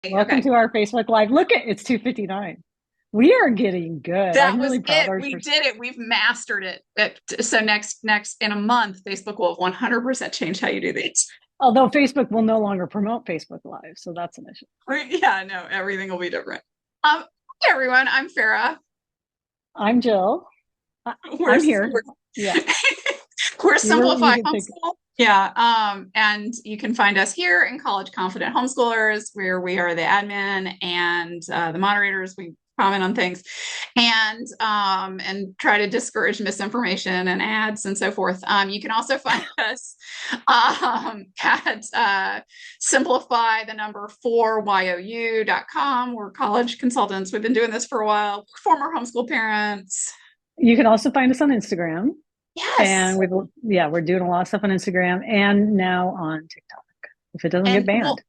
Welcome to our Facebook Live. Look at it's 2:59. We are getting good. That I'm was really proud it. of We ours. did it. We've mastered it. So next in a month, Facebook will 100% change how you do these. Although Facebook will no longer promote Facebook Live, so that's an issue. Yeah, no, everything will be different. Hey everyone, I'm Farah. I'm Jill. We're I'm here. Yeah, we're you Simplify can think. Homeschool. Yeah. And you can find us here in College Confident Homeschoolers, where we are the admin and the moderators. We comment on things and try to discourage misinformation and ads and so forth. You can also find us at simplify the number 4you.com. We're college consultants. We've been doing this for a while. Former homeschool parents. You can also find us on Instagram. Yes. And we're doing a lot of stuff on Instagram and now on TikTok if it doesn't get And banned.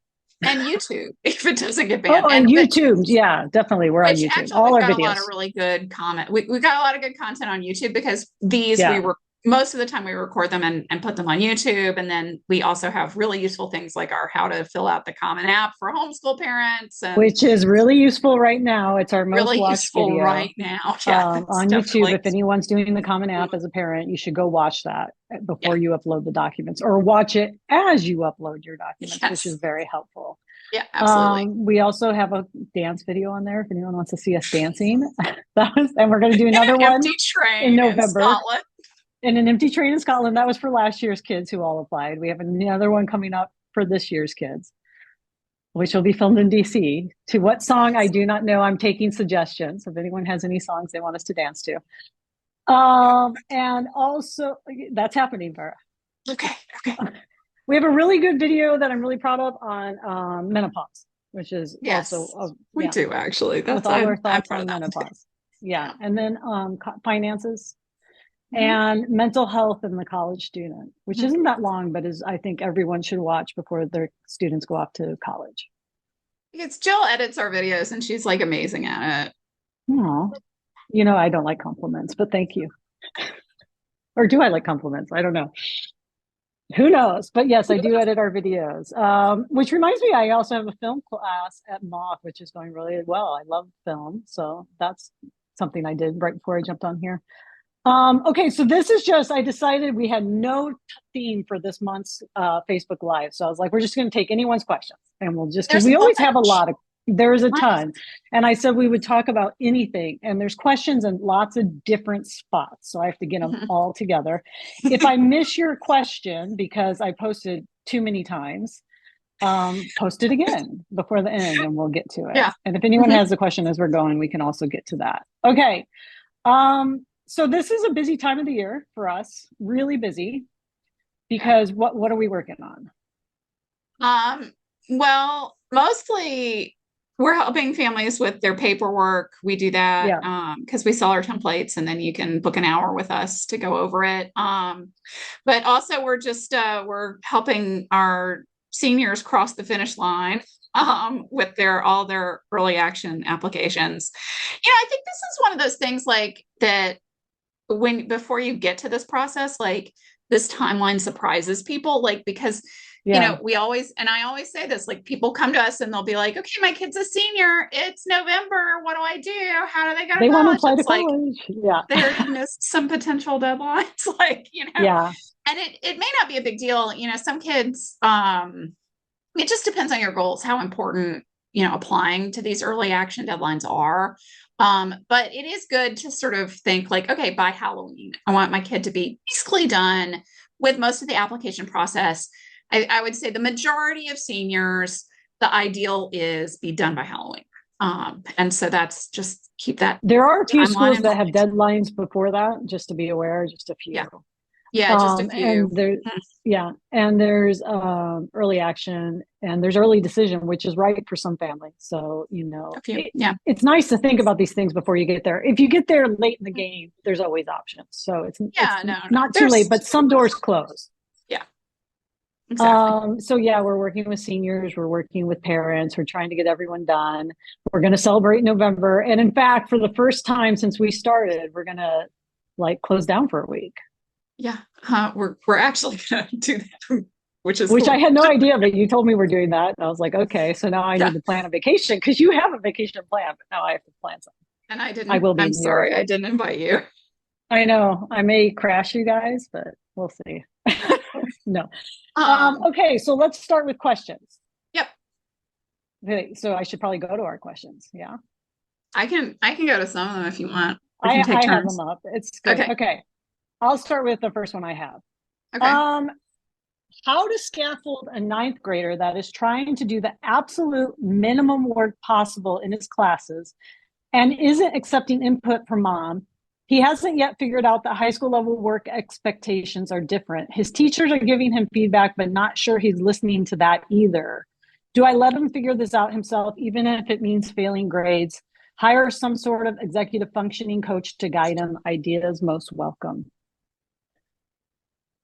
and YouTube if it doesn't get Oh, banned. and YouTube. Yeah, definitely. We're on Which YouTube. actually All we've our got a lot of videos. really good comment. We got a lot of good content on YouTube because these we Yeah. were most of the time we record them and put them on YouTube. And then we also have really useful things like our how to fill out the Common App for homeschool parents and Which is really useful right now. It's our most really watched useful video right now. Yeah, it's on YouTube. definitely. If anyone's doing the Common App as a parent, you should go watch that Yeah. before you upload the documents or watch it as you upload your documents, which is Yes. very helpful. Yeah, absolutely. We also have a dance video on there if anyone wants to see us dancing. And we're going to do In another an one empty in train in November Scotland. in an empty train in Scotland. That was for last year's kids who all applied. We have another one coming up for this year's kids, which will be filmed in DC. To what song I do not know. I'm taking suggestions if anyone has any songs they want us to dance to. And also that's happening, Vera. Okay. Okay. We have a really good video that I'm really proud of on menopause, which is Yes, also we do actually. with That's all our I'm thoughts proud of on that. menopause. Yeah, and then finances Mhm. and mental health in the college student, which Mhm. isn't that long, but is I think everyone should watch before their students go off to college. Because Jill edits our videos and she's like amazing at it. Oh, I don't like compliments, but thank you. Or do I like compliments? I don't know. Who knows? But yes, I do edit our videos. Which reminds me, I also have a film class at Moth, which is going really well. I love film, so that's something I did right before I jumped on here. Okay, so this is just, I decided we had no theme for this month's Facebook Live. So I was like, we're just going to take anyone's questions and we'll just, because There's we a always have a bunch. lot of, there's a Right. ton. And I said we would talk about anything. And there's questions in lots of different spots. So I have to get them Mhm. all together. If I miss your question because I posted too many times, post it again before the end and we'll get to it. Yeah. And if anyone Mhm. has a question as we're going, we can also get to that. Okay. So this is a busy time of the year for us, really busy, Yeah. because what are we working on? Well, mostly we're helping families with their paperwork. We do that Yeah. because we sell our templates and then you can book an hour with us to go over it. But also we're just we're helping our seniors cross the finish line with all their early action applications. I think this is one of those things like that when before you get to this process, like this timeline surprises people, like because Yeah. we always and I always say this, like people come to us and they'll be like, okay, my kid's a senior, it's November, what do I do? How do they go to They want to college? apply to It's like college. Yeah. they already missed some potential deadlines, like, Yeah. and it may not be a big deal. Some kids, it just depends on your goals, how important, applying to these early action deadlines are. But it is good to sort of think like, okay, by Halloween, I want my kid to be basically done with most of the application process. I would say the majority of seniors, the ideal is be done by Halloween. And so that's just keep that There are a few timeline schools in that have mind. deadlines before that, just to be aware, just a Yeah. few. Yeah, just a few. And there, yeah, and there's early action and there's early decision, which is right for some families. So, A few. Yeah. it's nice to think about these things before you get there. If you get there late in the game, there's always options. So it's Yeah, no, no. not too late, There's but some doors close. yeah, exactly. So yeah, we're working with seniors, we're working with parents, we're trying to get everyone done. We're going to celebrate in November. And in fact, for the first time since we started, we're going to like close down for a week. Yeah. We're actually gonna do that. which is Which I cool. had no idea, but you told me we're doing that. And I was like, okay, so now I Yeah. need to plan a vacation because you have a vacation plan, but now I have to plan something. And I will be I'm in New York. sorry, I didn't invite you. I know I may crash you guys, but we'll see. No. Um, Okay, so let's start with questions. yep. Okay, so I should probably go to our questions. Yeah. I can go to some of them if you want. We can take I have them turns. up. It's good. Okay. Okay. I'll start with the first one I have. Okay. Um, how to scaffold a ninth grader that is trying to do the absolute minimum work possible in his classes and isn't accepting input from mom. He hasn't yet figured out that high school level work expectations are different. His teachers are giving him feedback, but not sure he's listening to that either. Do I let him figure this out himself, even if it means failing grades? Hire some sort of executive functioning coach to guide him. Ideas most welcome.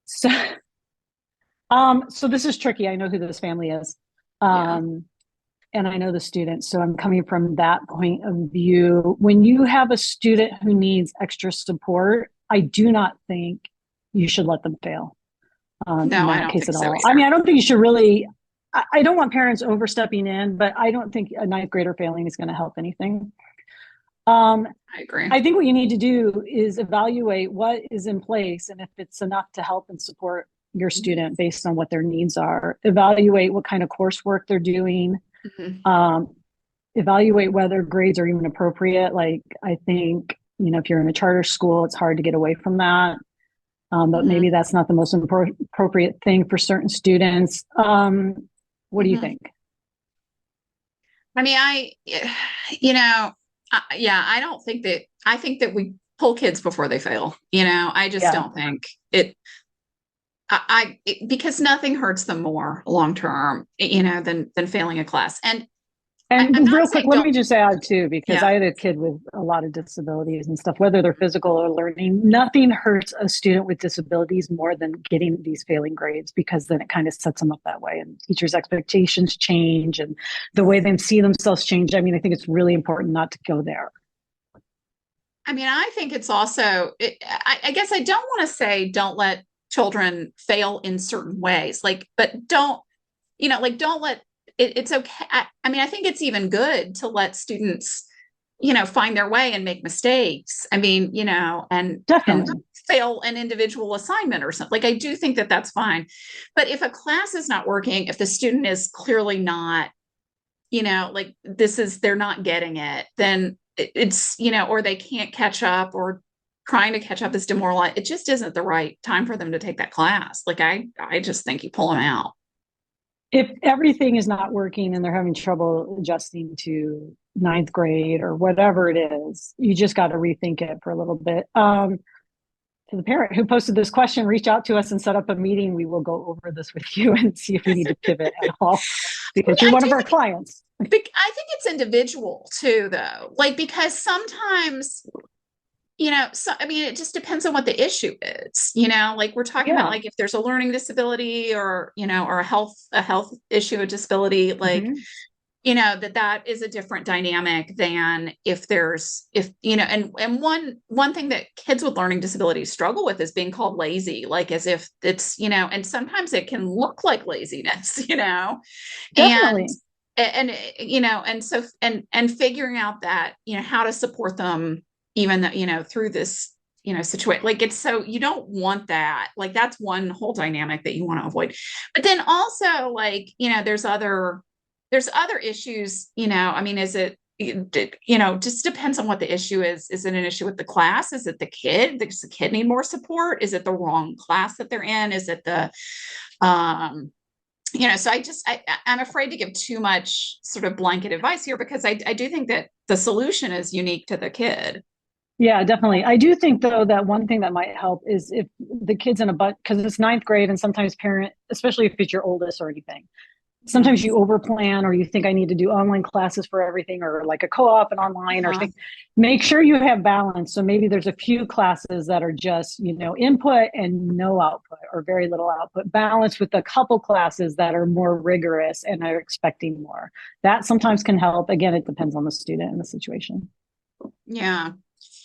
So, so this is tricky. I know who this family is. Yeah. Um, and I know the students. So I'm coming from that point of view. When you have a student who needs extra support, I do not think you should let them fail in No, I that don't case think at so all. I either. mean, I don't think you should really, I don't want parents overstepping in, but I don't think a ninth grader failing is going to help anything. Um, I agree. I think what you need to do is evaluate what is in place and if it's enough to help and support your student based on what their needs are. Evaluate what kind of coursework they're doing. Mhm. Um, Evaluate whether grades are even appropriate. Like, I think, if you're in a charter school, it's hard to get away from that. But Mhm. maybe that's not the most appropriate thing for certain students. What do you Mhm. think? I mean, you know, yeah, I don't think that, I think that we pull kids before they fail. I just Yeah. don't think it, because nothing hurts them more long term, than failing a class. And I'm And not real quick, saying let don't, me just add too, because yeah. I had a kid with a lot of disabilities and stuff, whether they're physical or learning. Nothing hurts a student with disabilities more than getting these failing grades, because then it kind of sets them up that way. And teachers' expectations change and the way they see themselves change. I mean, I think it's really important not to go there. I mean, I think it's also, I guess I don't want to say don't let children fail in certain ways, but don't, don't let it's okay. I mean, I think it's even good to let students, find their way and make mistakes. I mean, and Definitely. fail an individual assignment or something. Like, I do think that that's fine. But if a class is not working, if the student is clearly not, they're not getting it, then it's, or they can't catch up, or trying to catch up is demoralized. It just isn't the right time for them to take that class. Like, I just think you pull them out. If everything is not working and they're having trouble adjusting to ninth grade or whatever it is, you just got to rethink it for a little bit. To the parent who posted this question, reach out to us and set up a meeting. We will go over this with you and see if we need to pivot at all, Well, because you're I one do of our think clients. I think it's individual too, though. Like, because sometimes, so I mean, it just depends on what the issue is. Like, we're talking about, Yeah. like, if there's a learning disability, or or a health issue, a disability, like, Mm-hmm. that is a different dynamic than if there's, if and one thing that kids with learning disabilities struggle with is being called lazy, like, as if it's, and sometimes it can look like laziness, and Definitely. and so, and figuring out that, how to support them, even though, through this, situation. Like, it's, so you don't want that. Like, that's one whole dynamic that you want to avoid. But then also, like, there's other issues. I mean, is it, just depends on what the issue is. Is it an issue with the class? Is it the kid? Does the kid need more support? Is it the wrong class that they're in? Is it the, um so I'm afraid to give too much sort of blanket advice here, because I do think that the solution is unique to the kid. Yeah, definitely. I do think though that one thing that might help is if the kid's in a but because it's ninth grade and sometimes parent, especially if it's your oldest or anything, sometimes you overplan or you think I need to do online classes for everything or like a co-op and online or Uh-huh. thing. Make sure you have balance. So maybe there's a few classes that are just, input and no output or very little output, balance with a couple classes that are more rigorous and are expecting more. That sometimes can help. Again, it depends on the student and the situation. Yeah.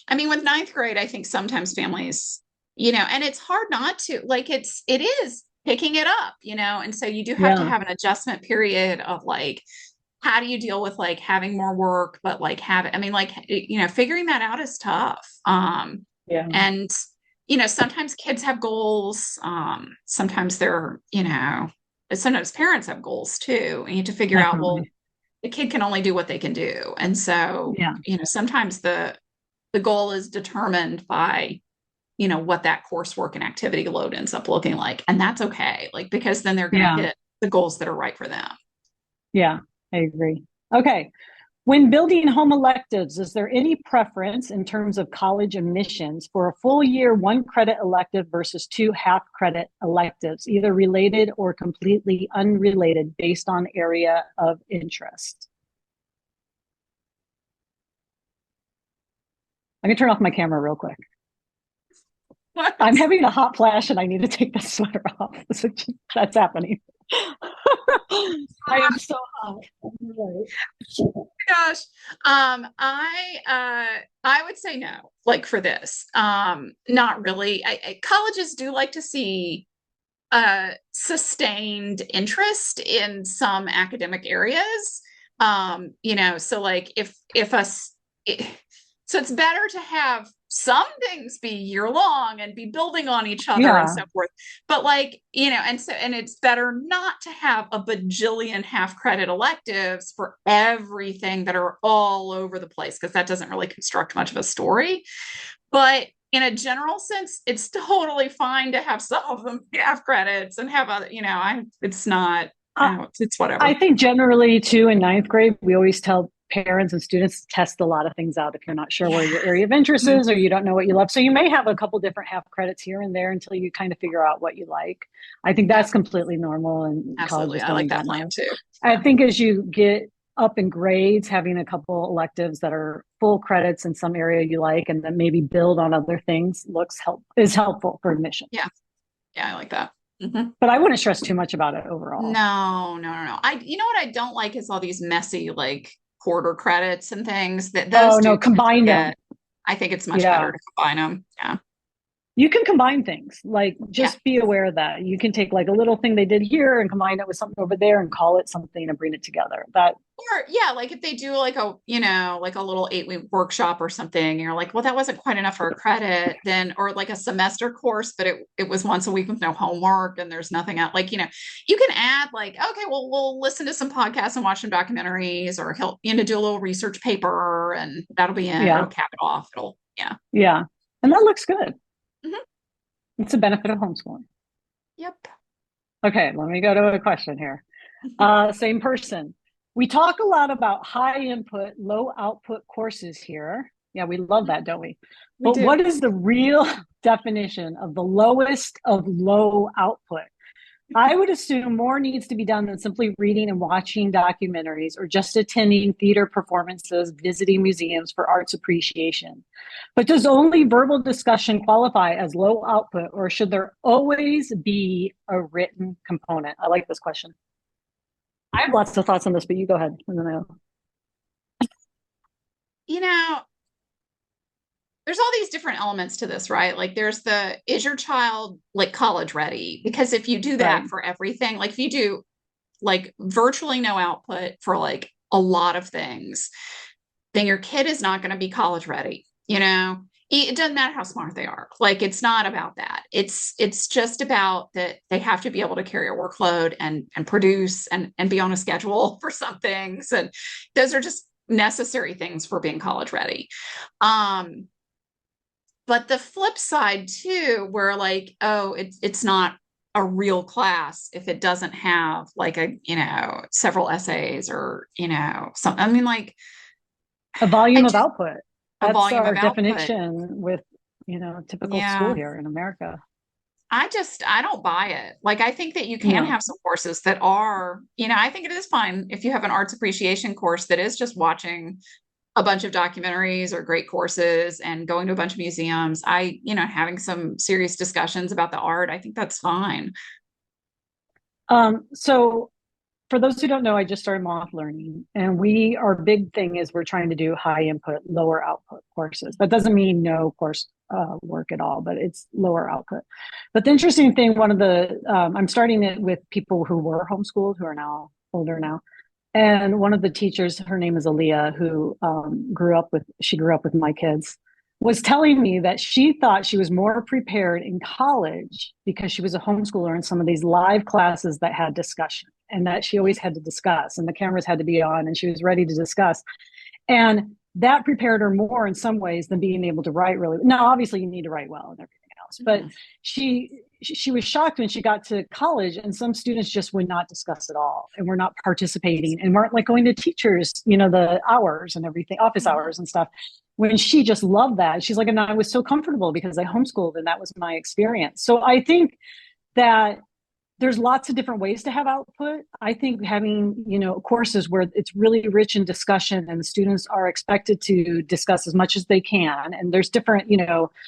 I mean, with ninth grade, I think sometimes families, and it's hard not to, like, it is picking it up, and so you do have to Yeah. have an adjustment period of like, how do you deal with like having more work, but like I mean, like, figuring that out is tough. Yeah. And, sometimes kids have goals. Sometimes sometimes parents have goals too. And you have to figure out, well, Definitely. the kid can only do what they can do. And so, Yeah. sometimes the goal is determined by, what that coursework and activity load ends up looking like. And that's okay. Like, because then they're going to Yeah. hit the goals that are right for them. Yeah. I agree. Okay. When building home electives, is there any preference in terms of college admissions for a full year, one credit elective versus two half credit electives, either related or completely unrelated based on area of interest? I'm going to turn off my camera real quick. What? I'm having a hot flash and I need to take the sweater off. That's happening. I am so hot. Gosh. I would say no, like for this. Not really. Colleges do like to see sustained interest in some academic areas. So like if us it, so it's better to have some things be year long and be building on each other and Yeah. so forth. But like, and it's better not to have a bajillion half credit electives for everything that are all over the place, because that doesn't really construct much of a story. But in a general sense, it's totally fine to have some of them half credits and have other, it's not, I, it's I whatever. think generally too in ninth grade, we always tell parents and students to test a lot of things out if you're not sure where Yeah. your area of interest Mhm. is or you don't know what you love. So you may have a couple different half credits here and there until you kind of figure out what you like. I think Yeah, that's completely normal and absolutely. colleges I doing like that that plan now. too. I think as you get up in grades, having a couple electives that are full credits in some area you like, and then maybe build on other things is helpful for admission. Yeah. Yeah, I like that. Hmm. But I wouldn't stress too much about it overall. No, no, no, no. You know what I don't like is all these messy like quarter credits and things that those Oh do no, tend to combine them. get. I think it's much better Yeah. to combine them. Yeah. You can combine things. Like Yeah. just be aware of that. You can take like a little thing they did here and combine it with something over there and call it something and bring it together. That Or yeah, like if they do like like a little 8-week workshop or something, and you're like, well, that wasn't quite enough for a credit, then or like a semester course, but it was once a week with no homework and there's nothing out. Like, you can add like, okay, well, we'll listen to some podcasts and watch some documentaries, or help do a little research paper, and that'll be it. yeah. It'll cap it off. Yeah. Yeah. And that looks good. Hmm. It's a benefit of homeschooling. Yep. Okay, let me go to a question here. Same person. We talk a lot about high input, low output courses here. Yeah, we love that, don't we? We But do. what is the real definition of the lowest of low output? I would assume more needs to be done than simply reading and watching documentaries or just attending theater performances, visiting museums for arts appreciation. But does only verbal discussion qualify as low output, or should there always be a written component? I like this question. I have lots of thoughts on this, but you go ahead. And then I'll... You know, there's all these different elements to this, right? Like is your child like college ready? Because if you do Right. that for everything, like if you do like virtually no output for like a lot of things, then your kid is not going to be college ready. It doesn't matter how smart they are. Like it's not about that. It's just about that they have to be able to carry a workload and produce and be on a schedule for some things. And those are just necessary things for being college ready. Um, but the flip side too, where like, oh, it's not a real class if it doesn't have like several essays or some. I mean, like, A I volume of just output. a That's volume our of output. definition with, typical school Yeah. here in America. I don't buy it. Like I think that you can No. have some courses that are, I think it is fine if you have an arts appreciation course that is just watching a bunch of documentaries or great courses and going to a bunch of museums. Having some serious discussions about the art, I think that's fine. So for those who don't know, I just started Moth Learning, and our big thing is we're trying to do high input, lower output courses. That doesn't mean no course work at all, but it's lower output. But the interesting thing, one of the I'm starting it with people who were homeschooled who are now older now, and one of the teachers, her name is Aaliyah, who she grew up with my kids, was telling me that she thought she was more prepared in college because she was a homeschooler in some of these live classes that had discussion, and that she always had to discuss and the cameras had to be on and she was ready to discuss. And that prepared her more in some ways than being able to write really. Now, obviously, you need to write well and everything else, but she was shocked when she got to college and some students just would not discuss at all and were not participating and weren't like going to teachers, the hours and everything, office hours and stuff. When she just loved that, she's like, and I was so comfortable because I homeschooled and that was my experience. So I think that there's lots of different ways to have output. I think having, courses where it's really rich in discussion and the students are expected to discuss as much as they can. And there's different,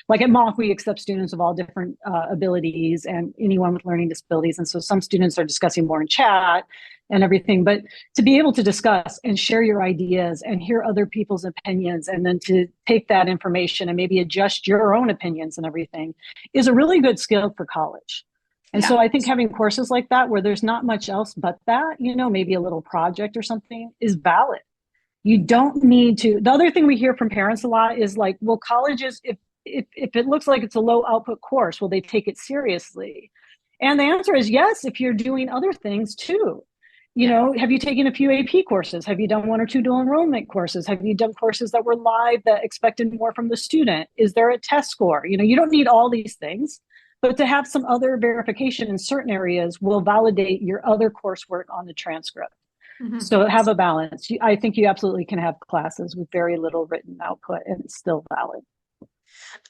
like at Mock, we accept students of all different abilities and anyone with learning disabilities. And so some students are discussing more in chat and everything, but to be able to discuss and share your ideas and hear other people's opinions and then to take that information and maybe adjust your own opinions and everything is a really good skill for college. And so I think having courses like that where there's not much else but that, maybe a little project or something is valid. You don't need to. The other thing we hear from parents a lot is like, well, colleges, if it looks like it's a low output course, will they take it seriously? And the answer is yes, if you're doing other things too. Have you taken a few AP courses? Have you done one or two dual enrollment courses? Have you done courses that were live that expected more from the student? Is there a test score? You don't need all these things. But to have some other verification in certain areas will validate your other coursework on the transcript. Mm-hmm. So have a balance. I think you absolutely can have classes with very little written output and it's still valid.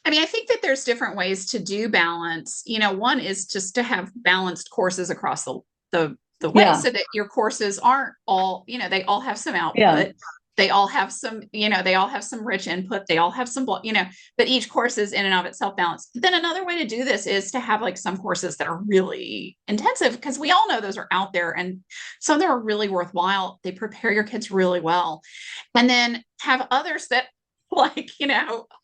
I mean, I think that there's different ways to do balance. One is just to have balanced courses across the way so that your courses aren't all, they all have some output. Yeah. They all have some, they all have some rich input. They all have some, but each course is in and of itself balanced. But then another way to do this is to have like some courses that are really intensive because we all know those are out there and some that are really worthwhile. They prepare your kids really well. And then have others that like,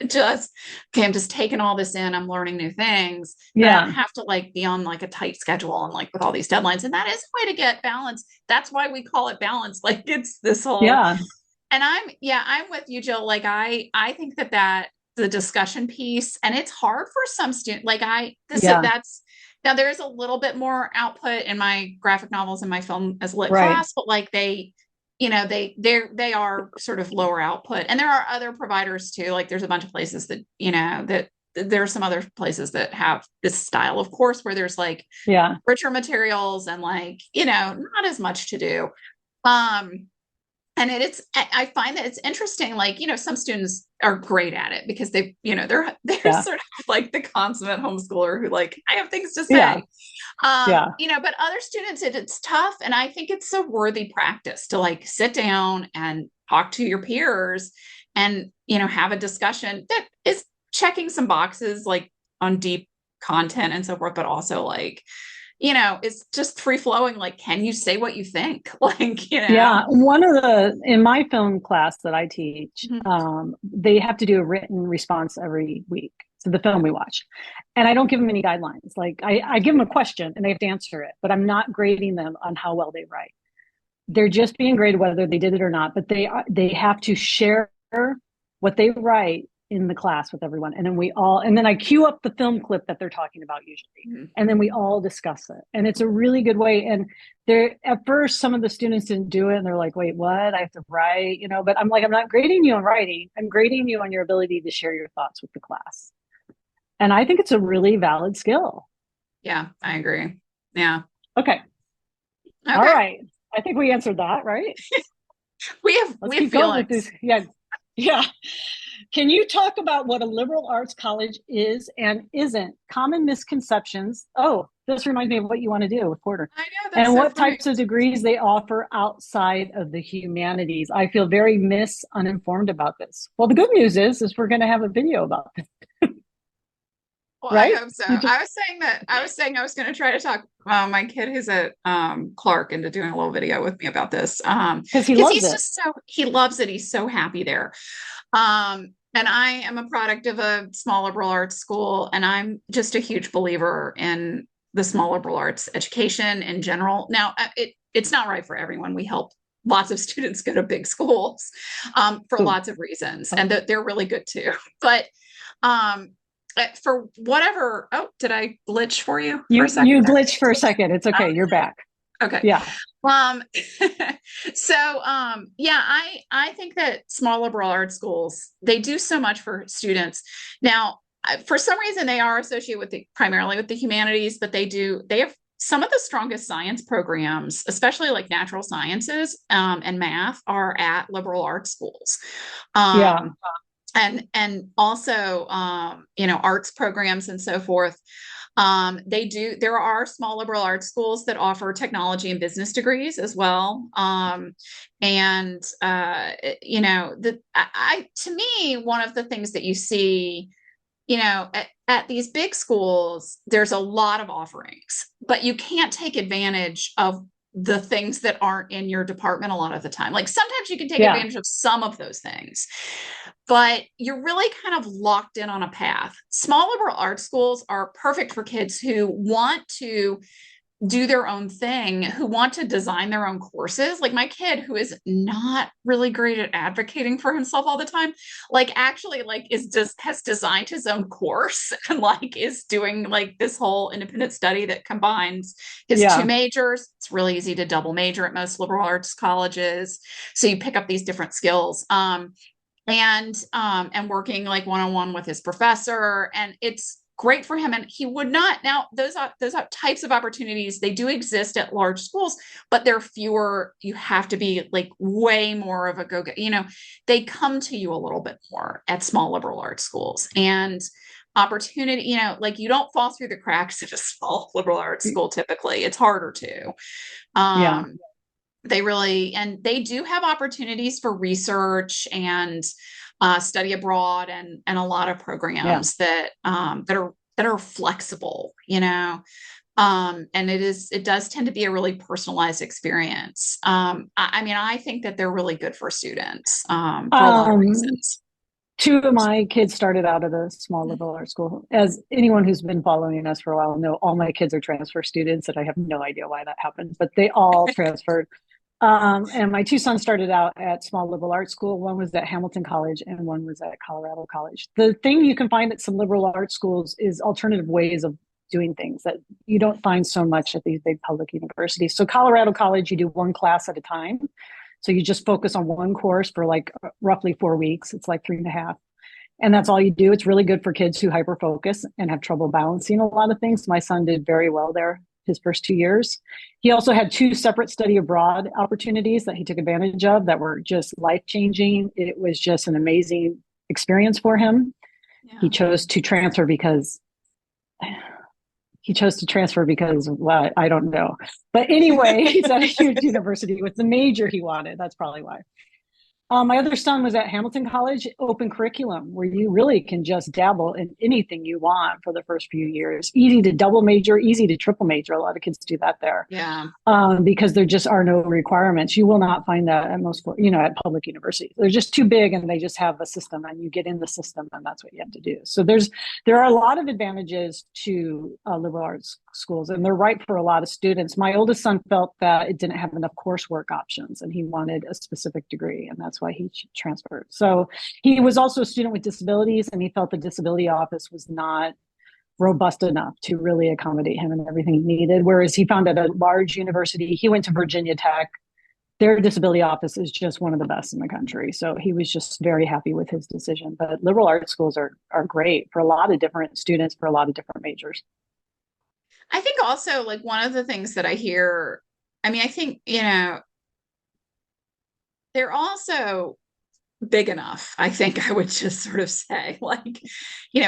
just, okay, I'm just taking all this in. I'm learning new things. But I don't have to like be on like a tight schedule and like with all these deadlines. And that is a way to get balance. That's why we call it balance. Like it's this whole, and I'm with you, Jill. Like, I think that the discussion piece, and it's hard for some students. Like now there is a little bit more output in my graphic novels and my film as lit class, but like they are sort of lower output. And there are other providers too. Like there's a bunch of places that, that there are some other places that have this style of course where there's like richer materials and like, not as much to do. And I find that it's interesting, like, some students are great at it because they're sort of like the consummate homeschooler who like, I have things to say, but other students, it's tough. And I think it's a worthy practice to like sit down and talk to your peers and, have a discussion that is checking some boxes like on deep content and so forth, but also like, it's just free flowing. Like, can you say what you think? Like, Yeah. In my film class that I teach, they have to do a written response every week to the film we watch. And I don't give them any guidelines. Like I give them a question and they have to answer it, but I'm not grading them on how well they write. They're just being graded whether they did it or not, but they have to share what they write in the class with everyone. And then I queue up the film clip that they're talking about usually. And then we all discuss it. And it's a really good way. And at first, some of the students didn't do it. And they're like, wait, what? I have to write, but I'm like, I'm not grading you on writing. I'm grading you on your ability to share your thoughts with the class. And I think it's a really valid skill. Yeah, I agree. Yeah. Okay. All right. I think we answered that, right? we have feelings. Yeah. Can you talk about what a liberal arts college is and isn't? Common misconceptions. Oh, this reminds me of what you want to do with Porter. I know. And so what types of degrees they offer outside of the humanities. I feel very uninformed about this. Well, the good news is we're going to have a video about this. Well, right? I hope so. I was saying I was going to try to talk my kid who's at Clark into doing a little video with me about this. Because he loves it. He loves it. He's so happy there. And I am a product of a small liberal arts school, and I'm just a huge believer in the small liberal arts education in general. Now, it's not right for everyone. We help lots of students go to big schools for Ooh, lots of reasons, oh, and they're really good too. But um, for whatever, oh, did I glitch for you for a second you there? glitched for a second. It's okay. You're back. Okay. Yeah. Um, yeah, I think that small liberal arts schools, they do so much for students. Now, for some reason they are associated with primarily with the humanities, but they have some of the strongest science programs, especially like natural sciences, and math are at liberal arts schools. Yeah. Um, and also arts programs and so forth. There are small liberal arts schools that offer technology and business degrees as well. And to me, one of the things that you see, at these big schools, there's a lot of offerings, but you can't take advantage of the things that aren't in your department a lot of the time. Like sometimes you can take Yeah. advantage of some of those things, but you're really kind of locked in on a path. Small liberal arts schools are perfect for kids who want to do their own thing, who want to design their own courses. Like my kid, who is not really great at advocating for himself all the time, like actually like is just has designed his own course and like is doing like this whole independent study that combines his two Yeah. majors. It's really easy to double major at most liberal arts colleges. So you pick up these different skills. And working like one-on-one with his professor, and it's great for him. And he would not, now those types of opportunities, they do exist at large schools, but they're fewer. You have to be like way more of a they come to you a little bit more at small liberal arts schools. And opportunity, like you don't fall through the cracks at a small liberal arts school. Typically it's harder to. Yeah. um and they do have opportunities for research and study abroad, and a lot of Yeah. programs that are flexible, and it does tend to be a really personalized experience. I mean, I think that they're really good for students, for a lot of Um, reasons. Two of my kids started out at a small liberal arts school. As anyone who's been following us for a while know, all my kids are transfer students, and I have no idea why that happened, but they all transferred. And my two sons started out at small liberal arts school. One was at Hamilton College and one was at Colorado College. The thing you can find at some liberal arts schools is alternative ways of doing things that you don't find so much at these big public universities. So Colorado College, you do one class at a time. So you just focus on one course for like roughly 4 weeks. It's like 3.5. And that's all you do. It's really good for kids who hyper focus and have trouble balancing a lot of things. My son did very well there his first 2 years. He also had two separate study abroad opportunities that he took advantage of that were just life changing. It was just an amazing experience for him. He Yeah. chose to transfer because what? I don't know. But anyway, he's at a huge university with the major he wanted. That's probably why. My other son was at Hamilton College, open curriculum, where you really can just dabble in anything you want for the first few years. Easy to double major, easy to triple major. A lot of kids do that there Yeah. because there just are no requirements. You will not find that at most, at public universities. They're just too big, and they just have a system, and you get in the system, and that's what you have to do. So there are a lot of advantages to liberal arts schools, and they're right for a lot of students. My oldest son felt that it didn't have enough coursework options, and he wanted a specific degree, and that's why he transferred. So he was also a student with disabilities, and he felt the disability office was not robust enough to really accommodate him and everything he needed. Whereas he found at a large university, he went to Virginia Tech. Their disability office is just one of the best in the country. So he was just very happy with his decision. But liberal arts schools are great for a lot of different students for a lot of different majors. I think also like one of the things that I hear, I mean, I think, they're also big enough, I think I would just sort of say, like,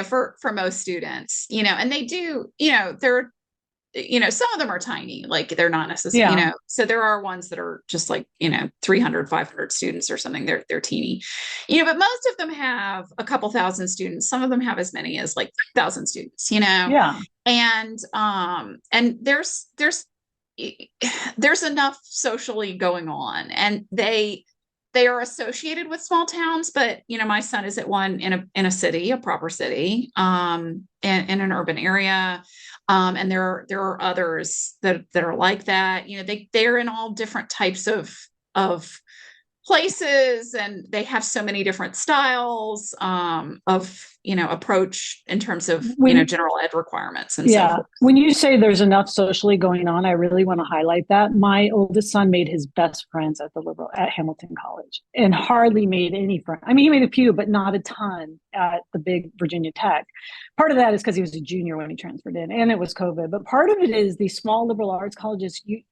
for most students, and they do, they're, some of them are tiny, like they're not necessarily, Yeah. so there are ones that are just like, 300, 500 students or something. They're teeny, but most of them have a couple thousand students. Some of them have as many as like 1,000 students, Yeah. and there's enough socially going on, and they are associated with small towns, but my son is at one in a city, a proper city, in an urban area. And there are others that are like that. They're in all different types of places, and they have so many different styles of approach in terms of When general ed requirements and so Yeah. forth. When you say there's enough socially going on, I really want to highlight that. My oldest son made his best friends at Hamilton College and hardly made any friends. I mean, he made a few, but not a ton at the big Virginia Tech. Part of that is because he was a junior when he transferred in, and it was COVID. But part of it is these small liberal arts colleges. He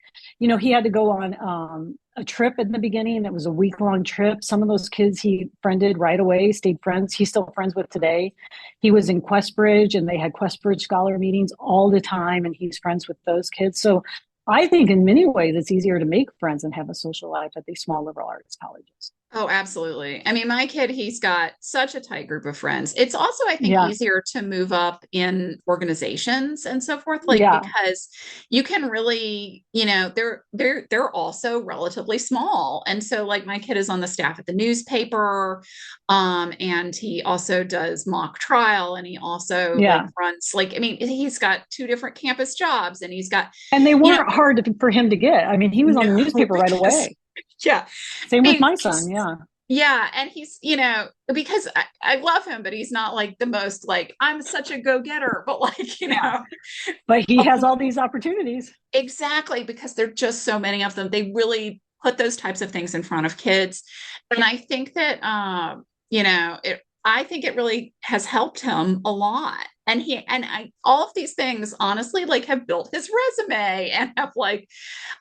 had to go on a trip in the beginning. It was a week-long trip. Some of those kids he friended right away, stayed friends. He's still friends with today. He was in Questbridge, and they had Questbridge scholar meetings all the time, and he's friends with those kids. So I think in many ways it's easier to make friends and have a social life at these small liberal arts colleges. Oh, absolutely. I mean, my kid, he's got such a tight group of friends. It's also, I think, Yeah, easier to move up in organizations and so forth, like yeah, because you can really, they're also relatively small. And so like my kid is on the staff at the newspaper, and he also does mock trial, and he also like yeah. runs like, I mean, he's got two different campus jobs, and he's got, And they you know, weren't hard for him to get. I mean, he was on the no, newspaper right because away. yeah. Same I with mean, my son. Yeah, yeah, and he's, because I love him, but he's not like the most like, I'm such a go-getter, but like, yeah. But he has all these opportunities. exactly, because there are just so many of them. They really put those types of things in front of kids. And I think that, I think it really has helped him a lot. All of these things honestly like have built his resume and have like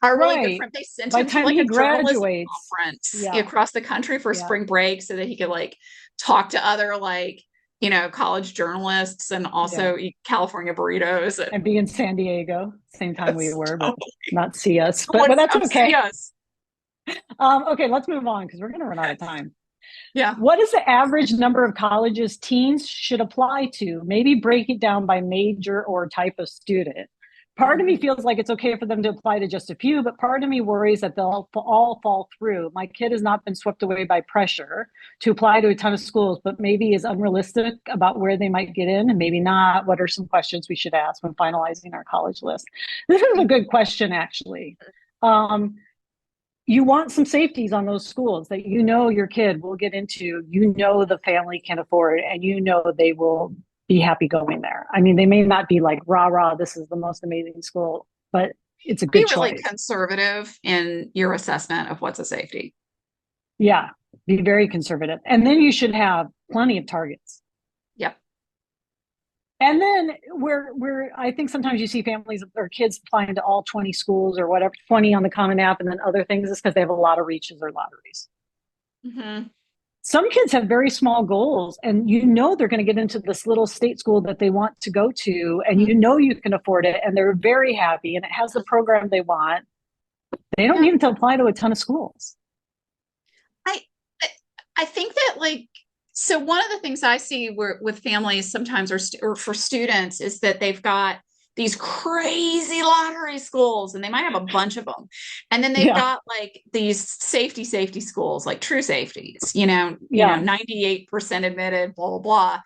are really good for Right. him. They sent By him the to time like he a journalism graduates, conference yeah, across the country for yeah, spring break so that he could like talk to other like, college journalists and yeah. also eat California burritos. And And be in San Diego, same time we yes, were, but totally. not see us. But What's that's okay. yes. Okay, let's move on because we're going to run out of time. Yeah. What is the average number of colleges teens should apply to? Maybe break it down by major or type of student. Part of me Mhm. feels like it's okay for them to apply to just a few, but part of me worries that they'll all fall through. My kid has not been swept away by pressure to apply to a ton of schools, but maybe is unrealistic about where they might get in and maybe not. What are some questions we should ask when finalizing our college list? This is a good question, actually. Um, you want some safeties on those schools that your kid will get into, the family can afford, and they will be happy going there. I mean, they may not be like rah rah, this is the most amazing school, but it's a Be good really choice. conservative in your assessment of what's a safety. Yeah, be very conservative. And then you should have plenty of targets. Yep. And then where I think sometimes you see families or kids applying to all 20 schools or whatever, 20 on the Common App, and then other things is because they have a lot of reaches or lotteries. Mm-hmm. Some kids have very small goals, and they're going to get into this little state school that they want to go to, and you can afford it, and they're very happy, and it has the program they want. They don't Yeah. need to apply to a ton of schools. I I think that like so one of the things I see with families sometimes or for students is that they've got these crazy lottery schools and they might have a bunch of them. And then they've Yeah, got like these safety schools, like true safeties, yeah, 98% admitted, blah, blah, blah.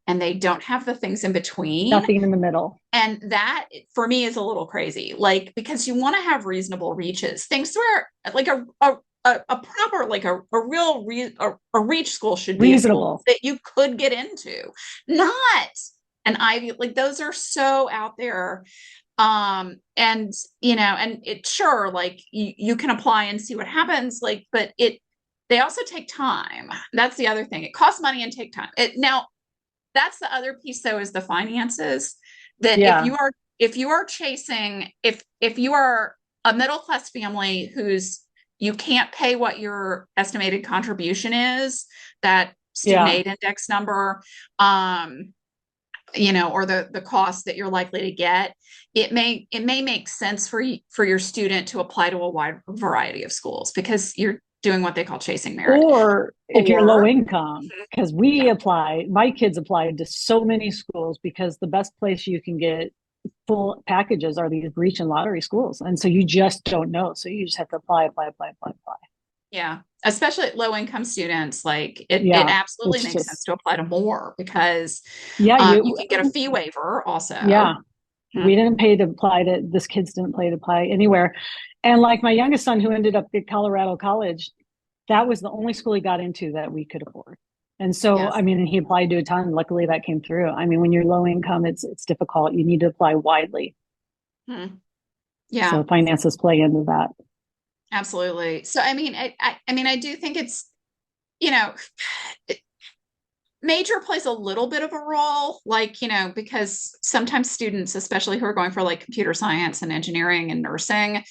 And they don't have the things in between. nothing in the middle. And that for me is a little crazy, like because you want to have reasonable reaches, things where like a proper like a real a reach school should be a school Reasonable. that you could get into, not an Ivy. Like those are so out there. And and it sure like you can apply and see what happens, like, but they also take time. That's the other thing. It costs money and take time. Now that's the other piece though, is the finances, that Yeah, if you are chasing, if you are a middle class family who's you can't pay what your estimated contribution is, that student yeah. aid index number, or the cost that you're likely to get, it may make sense for your student to apply to a wide variety of schools because you're doing what they call chasing merit. Or if you're low Or income, because yeah, my kids applied to so many schools because the best place you can get full packages are these breach and lottery schools. And so you just don't know. So you just have to apply, apply, apply, apply, apply. Yeah. Especially low income students, like it Yeah, absolutely it's makes sense just, to apply to more because yeah, you can get a fee waiver yeah, also. Hmm. we didn't pay to apply to, this kids didn't pay to apply anywhere. And like my youngest son who ended up at Colorado College, that was the only school he got into that we could afford. And so, I Yes. mean, he applied to a ton. Luckily that came through. I mean, when you're low income, it's difficult. You need to apply widely. Hmm. Yeah, So finances play into that. absolutely. So I mean, I mean, I do think it's, you know, major plays a little bit of a role, like, because sometimes students, especially who are going for like computer science and engineering and nursing,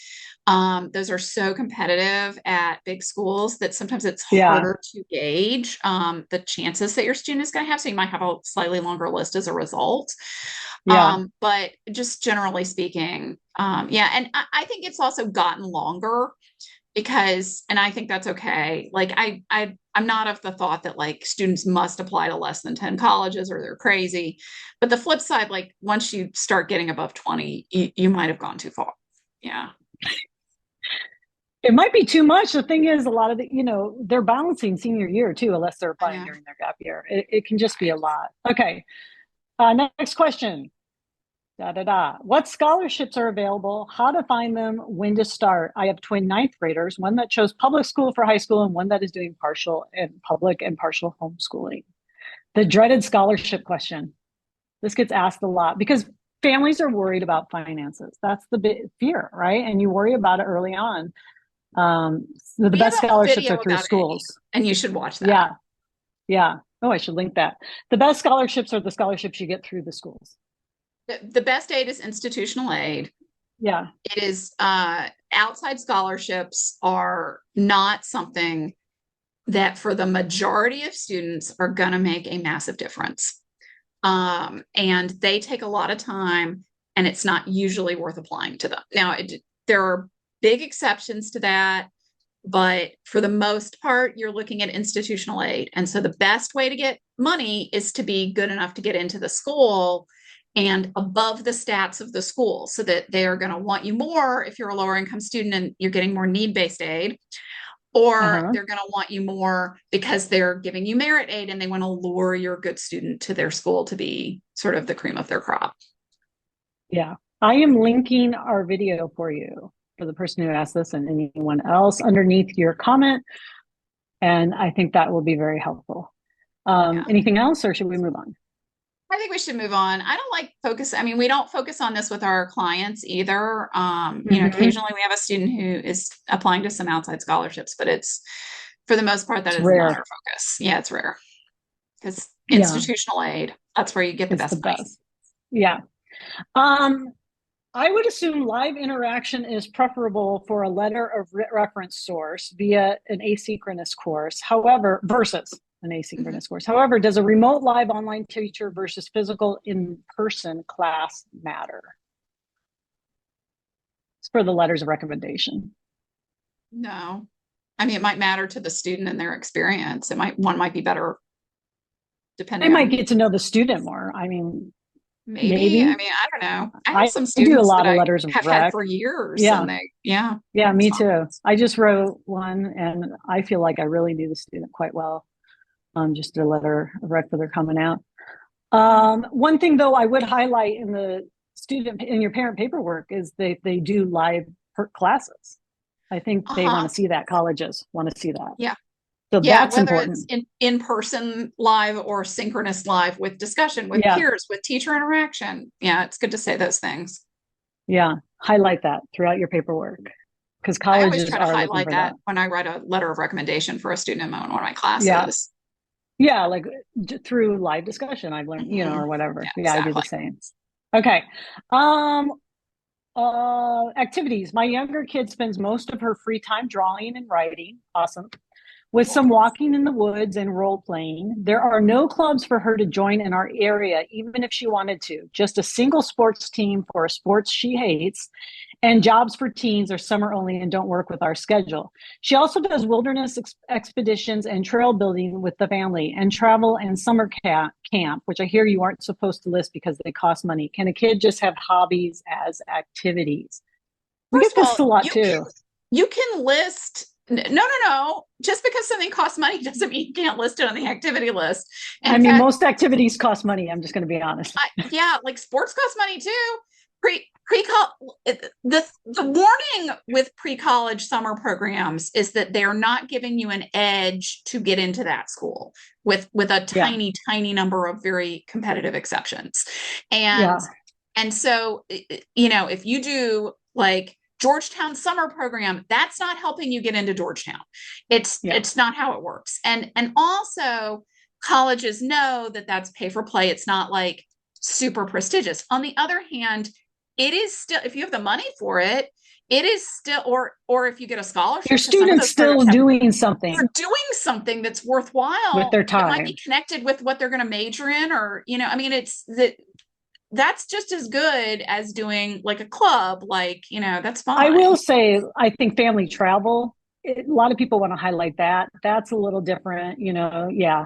those are so competitive at big schools that sometimes it's Yeah. harder to gauge the chances that your student is going to have. So you might have a slightly longer list as a result. Yeah. But just generally speaking, yeah. And I think it's also gotten longer because, and I think that's okay. Like I'm not of the thought that like students must apply to less than 10 colleges or they're crazy. But the flip side, like once you start getting above 20, you might have gone too far. Yeah. It might be too much. The thing is, a lot of the, they're balancing senior year too, unless they're I applying know. during their gap year. It can just be a Right. lot. Okay. Next question. Da da da. What scholarships are available? How to find them? When to start? I have twin ninth graders, one that chose public school for high school and one that is doing partial and public and partial homeschooling. The dreaded scholarship question. This gets asked a lot because families are worried about finances. That's the big fear, right? And you worry about it early on. So the We have best a whole scholarships video are through about it, schools. and you should watch that. Yeah, yeah. Oh, I should link that. The best scholarships are the scholarships you get through the schools. The best aid is institutional aid. Yeah. It is outside scholarships are not something that for the majority of students are going to make a massive difference. And they take a lot of time and it's not usually worth applying to them. Now, there are big exceptions to that, but for the most part, you're looking at institutional aid. And so the best way to get money is to be good enough to get into the school and above the stats of the school so that they are going to want you more if you're a lower income student and you're getting more need-based aid, or Uh-huh. they're going to want you more because they're giving you merit aid and they want to lure your good student to their school to be sort of the cream of their crop. Yeah. I am linking our video for you for the person who asked this and anyone else underneath your comment. And I think that will be very helpful. Yeah. Anything else, or should we move on? I think we should move on. I don't like focus. I mean, we don't focus on this with our clients either. Mm-hmm. Occasionally we have a student who is applying to some outside scholarships, but it's for the most part, that It's is not our rare. focus. Yeah, it's rare because Yeah, institutional aid, that's where you get the it's the best money. best. Yeah. Um, I would assume live interaction is preferable for a letter of reference source via an asynchronous course. However, versus an Mhm. asynchronous course. However, does a remote live online teacher versus physical in-person class matter? It's for the letters of recommendation. No. I mean, it might matter to the student and their experience. One might be better They depending might on get to know the student more. I mean, maybe. I maybe. mean, I don't know. I have I some do a students that lot of I letters of have had rec. for years Yeah. and yeah, Yeah, it's me fine. too. I just wrote one and I feel like I really knew the student quite well. Just a letter of rec for their coming out. One thing though I would highlight in the student in your parent paperwork is they do live classes. I think they want Uh-huh. to see that. Colleges want to see that. Yeah. So Yeah, that's whether it's important. in person live or synchronous live with discussion, with Yeah, peers, with teacher interaction. Yeah, it's good to say those things. yeah. Highlight that throughout your paperwork because I always colleges try to are looking highlight for that. that when I write a letter of recommendation for a student in one of my Yeah, classes. yeah. Like through live discussion, I've learned, Hmm. or whatever. Yeah, Yeah, I do the exactly. same. Okay. Um, Activities. My younger kid spends most of her free time drawing and writing. Awesome. With some walking in the woods and role playing. There are no clubs for her to join in our area, even if she wanted to. Just a single sports team for a sports she hates, and jobs for teens are summer only and don't work with our schedule. She also does wilderness expeditions and trail building with the family and travel and summer camp, which I hear you aren't supposed to list because they cost money. Can a kid just have hobbies as activities? We First get of all, this a lot too. you can list No. Just because something costs money doesn't mean you can't list it on the activity list. I In mean, fact, most activities cost money. I'm just going to be honest. yeah, like sports cost money too. Pre the warning with pre-college summer programs is that they are not giving you an edge to get into that school with a Yeah. tiny number of very competitive exceptions. And Yeah. and so if you do like Georgetown summer program, that's not helping you get into Georgetown. Yeah. It's not how it works. And also colleges know that that's pay for play. It's not like super prestigious. On the other hand, it is still, if you have the money for it, it is still, or if you get a Your scholarship, because some of students those programs still have, doing something they're doing something that's with worthwhile their that might be time. connected with what they're going to major in, or I mean, it's that's just as good as doing like a club, like that's I will fine. say, I think family travel, a lot of people want to highlight that. That's a little different, yeah.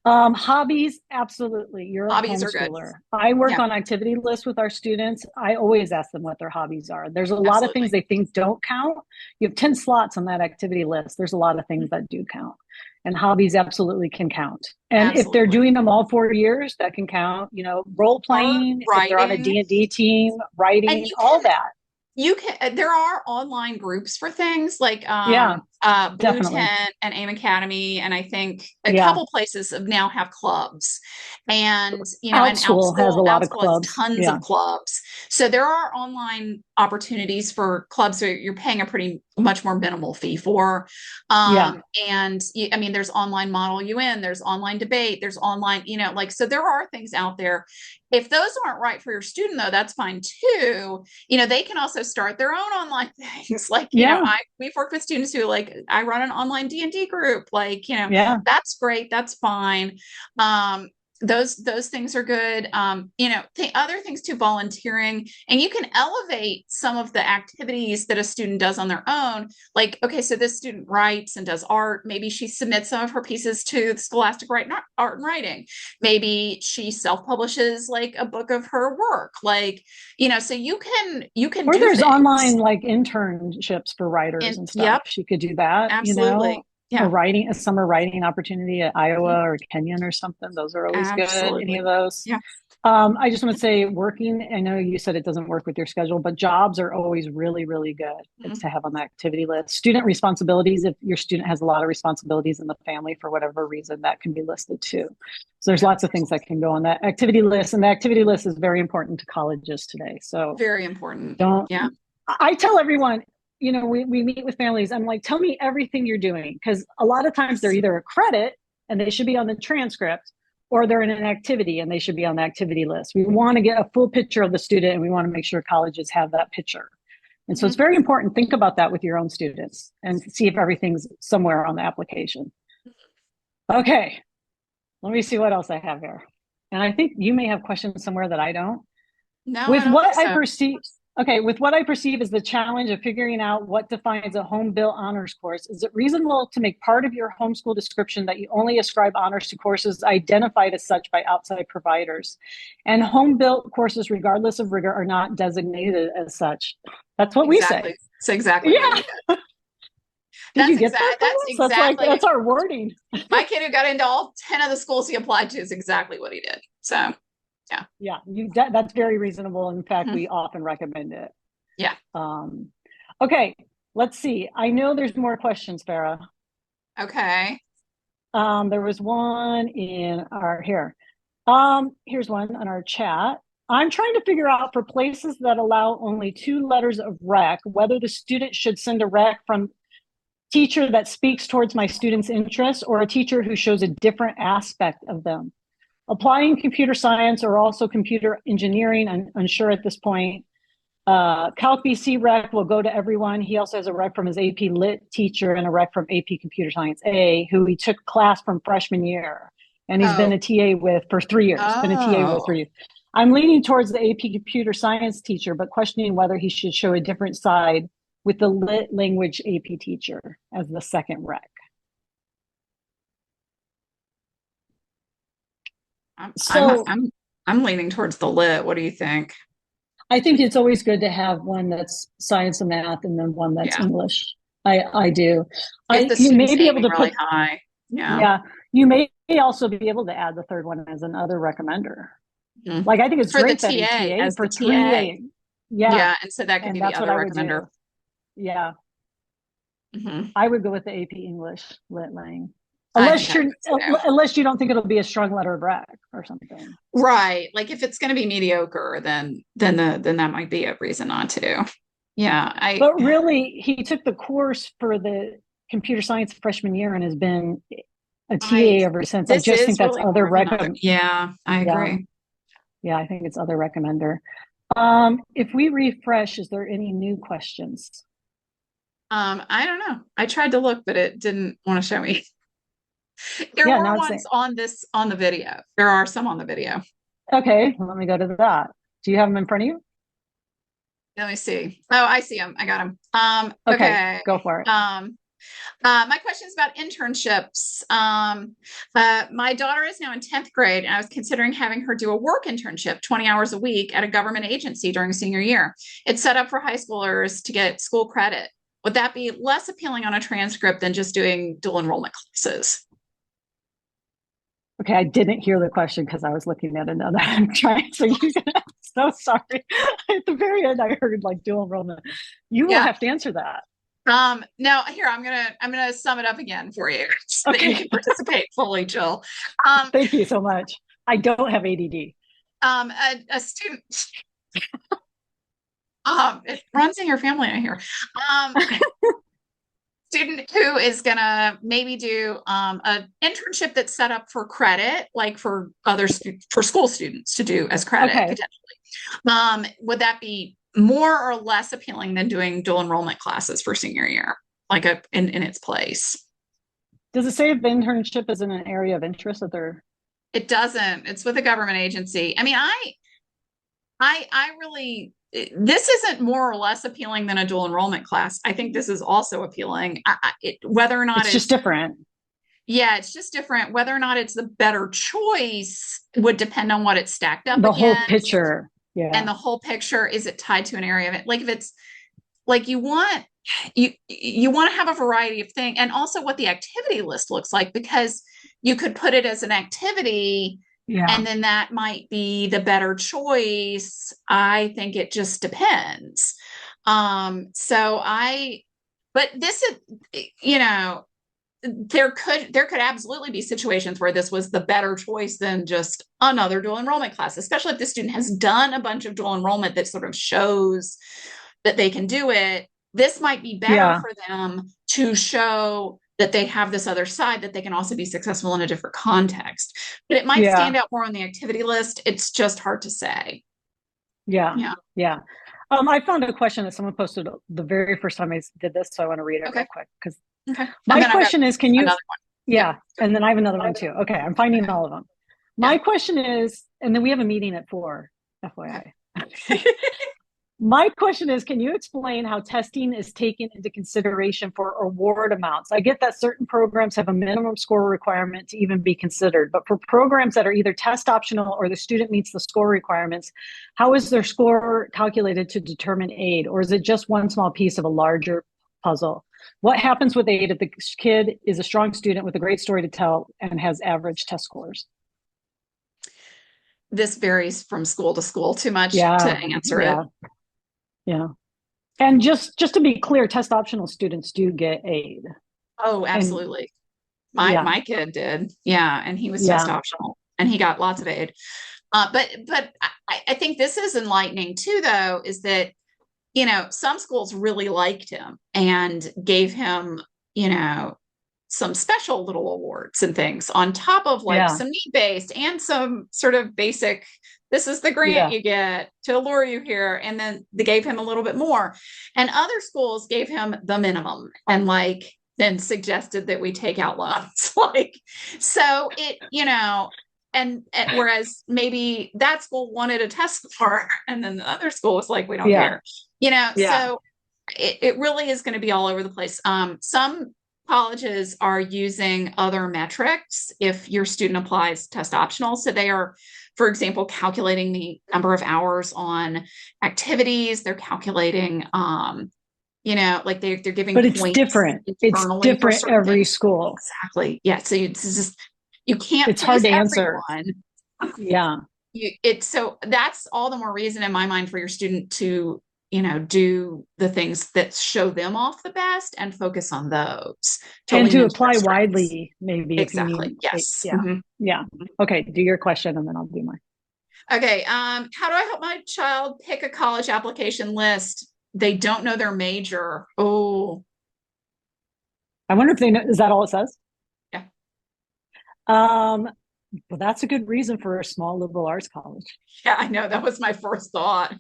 Hobbies, absolutely. You're a Hobbies are good. homeschooler. I work Yeah, on activity lists with our students. I always ask them what their hobbies are. There's a lot of things absolutely. they think don't count. You have 10 slots on that activity list. There's a lot of things that do count. And hobbies absolutely can count. And if they're Absolutely. doing them all 4 years, that can count. Role Or playing, if they're on a writing. D&D team, And writing, all that. you can there are online groups for things like Yeah, Blue definitely. Tent and AIM Academy, and I think a Yeah. couple places now have clubs. And and Outschool has a lot of outschool has clubs. tons of Yeah. clubs. So there are online opportunities for clubs where you're paying a pretty much more minimal fee for. Yeah. And I mean, there's online Model UN, there's online debate, there's online, like, so there are things out there. If those aren't right for your student, though, that's fine too. They can also start their own online things. Like, Yeah. we've worked with students who, like, I run an online D&D group. Like, Yeah. that's great. That's fine. Those things are good. The other things too, volunteering, and you can elevate some of the activities that a student does on their own. Like, okay, so this student writes and does art. Maybe she submits some of her pieces to the Scholastic Art and Writing. Maybe she self-publishes like a book of her work. Like, so you can Or do there's things. online like internships for writers And and stuff. yep, She could do that, absolutely. Yeah, a summer writing opportunity at Iowa or Kenyon or something. Those are always good. Any of absolutely. those. Yeah. I just want to say working, I know you said it doesn't work with your schedule, but jobs are always really, really good Mhm. to have on the activity list. Student responsibilities, if your student has a lot of responsibilities in the family for whatever reason, that can be listed too. So there's Yeah. lots of things that can go on that activity list. And the activity list is very important to colleges today. So Very important. don't, Yeah. I tell everyone, we meet with families. I'm like, tell me everything you're doing. Because a lot of times they're either a credit and they should be on the transcript, or they're in an activity and they should be on the activity list. We want to get a full picture of the student and we want to make sure colleges have that picture. And so it's Mhm. very important. Think about that with your own students and see if everything's somewhere on the application. Okay, let me see what else I have here. And I think you may have questions somewhere that I don't. No, I With don't think what I so. perceive, okay, with what I perceive as the challenge of figuring out what defines a home built honors course, is it reasonable to make part of your homeschool description that you only ascribe honors to courses identified as such by outside providers? And home built courses, regardless of rigor, are not designated as such. That's what we say. Exactly. It's exactly what Yeah. we did. Did you get that from That's us? That's like, exactly that's our wording. my kid who got into all 10 of the schools he applied to is exactly what he did. So yeah. Yeah, that's very reasonable. In fact, Mhm. we often recommend it. Yeah. Um, okay, let's see. I know there's more questions, Farah. Okay. There was one in our here. Here's one on our chat. I'm trying to figure out for places that allow only 2 letters of rec, whether the student should send a rec from teacher that speaks towards my student's interests or a teacher who shows a different aspect of them. Applying computer science or also computer engineering, I'm unsure at this point. Calc BC rec will go to everyone. He also has a rec from his AP Lit teacher and a rec from AP Computer Science A, who he took class from freshman year. And he's been Oh. a TA with for 3 years, been a TA with 3 years. I'm leaning towards the AP Computer Science teacher, but questioning whether he should show a different side with the Lit language AP teacher as the second rec. I'm I'm So I'm I'm leaning towards the lit. What do you think? I think it's always good to have one that's science and math and then one that's Yeah. English. I do. if the You may student's be able aiming to really put, high. Yeah. yeah, you may also be able to add the third one as another recommender. Mhm. Like, I think it's For the great that in TA, TA as for the TA. 3A. Yeah. Yeah. And so that could And be the that's what other I would recommender. do. Yeah. Hmm. I would go with the AP English lit lang. I think Unless I would you're, too. unless you don't think it'll be a strong letter of rec or something. Right. Like if it's going to be mediocre, then that might be a reason not to. Yeah. I But really, he took the course for the computer science freshman year and has been a I TA ever since. I this just think is that's really other more than other. Yeah, I yeah, agree. yeah, I think it's other recommender. If we refresh, is there any new questions? I don't know. I tried to look, but it didn't want to show me. There Yeah, were now it's ones saying, on the video. There are some on the video. okay, let me go to that. Do you have them in front of you? Let me see. Oh, I see them. I got them. Okay, Okay. go for it. My question is about internships. My daughter is now in 10th grade, and I was considering having her do a work internship 20 hours a week at a government agency during senior year. It's set up for high schoolers to get school credit. Would that be less appealing on a transcript than just doing dual enrollment classes? Okay, I didn't hear the question because I was looking at another. I'm trying, so you so sorry. At the very end, I heard like dual enrollment. You will Yeah. have to answer that. Now here I'm gonna sum it up again for you so that you Okay, can participate fully, Jill. Um, thank you so much. I don't have ADD. a student, it runs in your family, I hear. A student who is gonna maybe do an internship that's set up for credit, like for for school students to do as credit Okay. potentially. Would that be more or less appealing than doing dual enrollment classes for senior year, like in its place? Does it say if the internship is in an area of interest that they're It doesn't. It's with a government agency. I mean, I really this isn't more or less appealing than a dual enrollment class. I think this is also appealing. Whether or not it's just it's different. yeah, it's just different. Whether or not it's the better choice would depend on what it's stacked up The whole against picture. and Yeah. the whole picture. Is it tied to an area of it? Like if it's like you want to have a variety of things and also what the activity list looks like because you could put it as an activity Yeah. and then that might be the better choice. I think it just depends. So I but this is there could absolutely be situations where this was the better choice than just another dual enrollment class, especially if the student has done a bunch of dual enrollment that sort of shows that they can do it. This might be better Yeah. for them to show that they have this other side that they can also be successful in a different context. But it might Yeah. stand out more on the activity list. It's just hard to say. Yeah. Yeah. Yeah. I found a question that someone posted the very first time I did this, so I want to read it real Okay. quick because Okay. And my then I've got question is, can you, another one. Yeah. yeah, and then I have another one too. Okay, I'm finding all of them. Yeah. My question is, and then we have a meeting at 4, FYI. Okay. My question is, can you explain how testing is taken into consideration for award amounts? I get that certain programs have a minimum score requirement to even be considered, but for programs that are either test optional or the student meets the score requirements, how is their score calculated to determine aid? Or is it just one small piece of a larger puzzle? What happens with aid if the kid is a strong student with a great story to tell and has average test scores? This varies from school to school too much to Yeah, answer it. yeah, yeah. And just to be clear, test optional students do get aid. Oh, And absolutely. My yeah, my kid did. Yeah, and he was test yeah, optional and he got lots of aid. But I think this is enlightening too, though, is that some schools really liked him and gave him, some special little awards and things on top of like yeah, some need based and some sort of basic. This is the grant yeah, you get to lure you here, and then they gave him a little bit more, and other schools gave him the minimum and like then suggested that we take out loans, like so and whereas maybe that school wanted a test score and then the other school was like we don't yeah, care, yeah, so it really is going to be all over the place. Some colleges are using other metrics if your student applies test optional, so they are, for example, calculating the number of hours on activities. They're calculating like they're giving But it's points different. It's internally for different certain every things. school. Exactly. Yeah. So it's just, you can't It's hard please to answer. everyone. Yeah. So that's all the more reason in my mind for your student to, do the things that show them off the best and focus on those to And lean to into their apply strengths. widely, maybe if you Exactly. need, Yes. yeah. Mhm. Yeah. Okay. Do your question and then I'll do mine. Okay. How do I help my child pick a college application list? They don't know their major. Oh, I wonder if they know, is that all it says? yeah. Um, well, that's a good reason for a small liberal arts college. Yeah, I know. That was my first thought.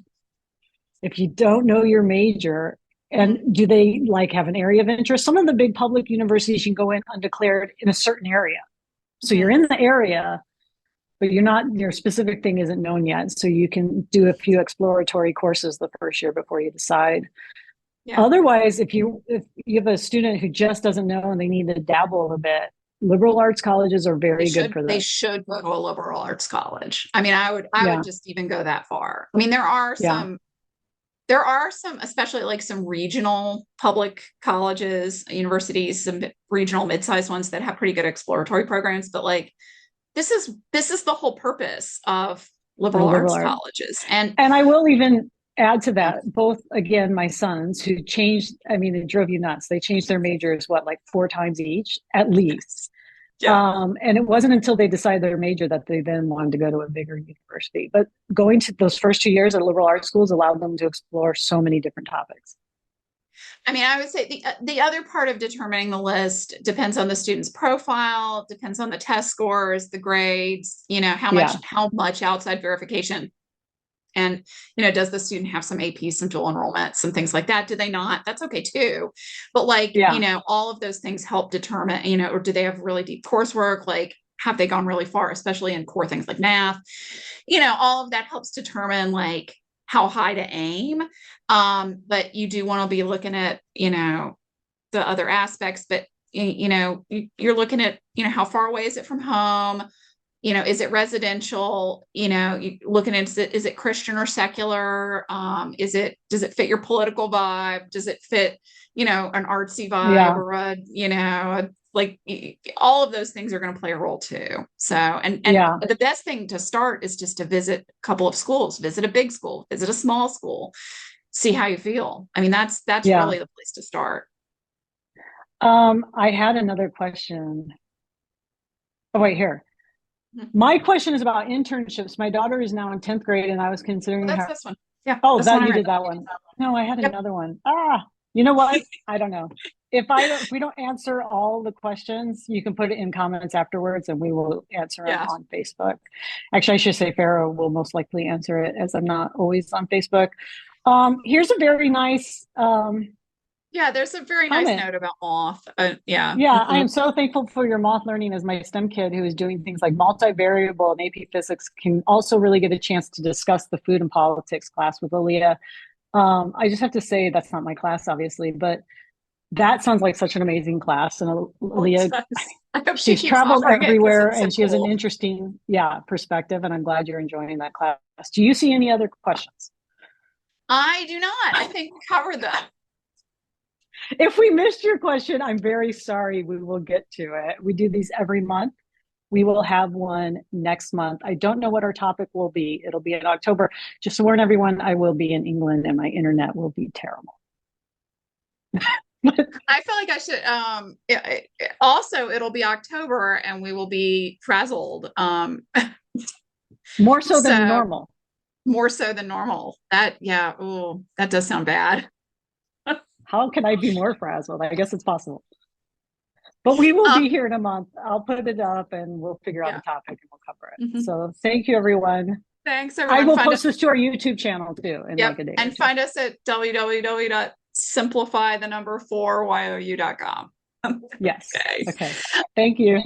If you don't know your major, and Mhm. do they like have an area of interest? Some of the big public universities you can go in undeclared in a certain area. So you're Mhm. in the area, but you're not, your specific thing isn't known yet. So you can do a few exploratory courses the first year before you decide. Yeah. Otherwise, if you have a student who just doesn't know and they need to dabble a bit, liberal arts colleges are very good for They this. should go to a liberal arts college. I mean, I would Yeah, just even go that far. I mean, yeah, there are some, especially like some regional public colleges, universities, some regional mid-sized ones that have pretty good exploratory programs, but like this is the whole purpose of the liberal liberal arts art. colleges. And And I will even add to that, both again, my sons who changed, I mean, it drove you nuts. They changed their majors, what, like 4 times each, at least. yeah. And it wasn't until they decided their major that they then wanted to go to a bigger university. But going to those first 2 years at liberal arts schools allowed them to explore so many different topics. I mean, I would say the other part of determining the list depends on the student's profile, depends on the test scores, the grades, Yeah, how much outside verification. And, does the student have some AP, some dual enrollment, some things like that? Do they not? That's okay too. But like, yeah, all of those things help determine, or do they have really deep coursework? Like, have they gone really far, especially in core things like math? All of that helps determine like how high to aim. But you do want to be looking at, the other aspects, but you're looking at, how far away is it from home? Is it residential? You looking at, is it Christian or secular? Does it fit your political vibe? Does it fit, an artsy vibe yeah, or like all of those things are going to play a role too. So, and yeah, the best thing to start is just to visit a couple of schools, visit a big school, visit a small school, see how you feel. I mean, that's yeah. really the place to start. I had another question. Oh, wait, here. Mhm. My question is about internships. My daughter is now in 10th grade, and I was Well, considering that's her. this one. Yeah, Oh, that's the one that I you read. did that one. No, I had Yep. another one. You know what? I don't know. If we don't answer all the questions, you can put it in comments afterwards, and we will answer them Yeah. on Facebook. Actually, I should say Farrar will most likely answer it, as I'm not always on Facebook. Here's a very nice Yeah, there's a very nice comment. note about moth. Yeah. Yeah, I Mhm. am so thankful for your math learning as my STEM kid who is doing things like multivariable and AP physics can also really get a chance to discuss the food and politics class with Aaliyah. I just have to say that's not my class, obviously, but that sounds like such an amazing class. And Well, it Aaliyah, does. I hope she she's keeps traveled offering it because everywhere it's so and she has an cool. interesting, yeah, perspective. And I'm glad you're enjoying that class. Do you see any other questions? I do not. I think we covered that. If we missed your question, I'm very sorry. We will get to it. We do these every month. We will have one next month. I don't know what our topic will be. It'll be in October. Just to warn everyone, I will be in England and my internet will be terrible. I feel like I should also it'll be October and we will be frazzled. More so than So normal. more so than normal. That does sound bad. How can I be more frazzled? I guess it's possible. But we will Um, be here in a month. I'll put it up and we'll figure out a yeah. topic and we'll cover it. Mhm. So thank you, everyone. Thanks I everyone. will Find us post this to our YouTube channel too in Yep. like a day or And two. find us at www.simplify4you.com. Yes. Okay. Okay. Thank you.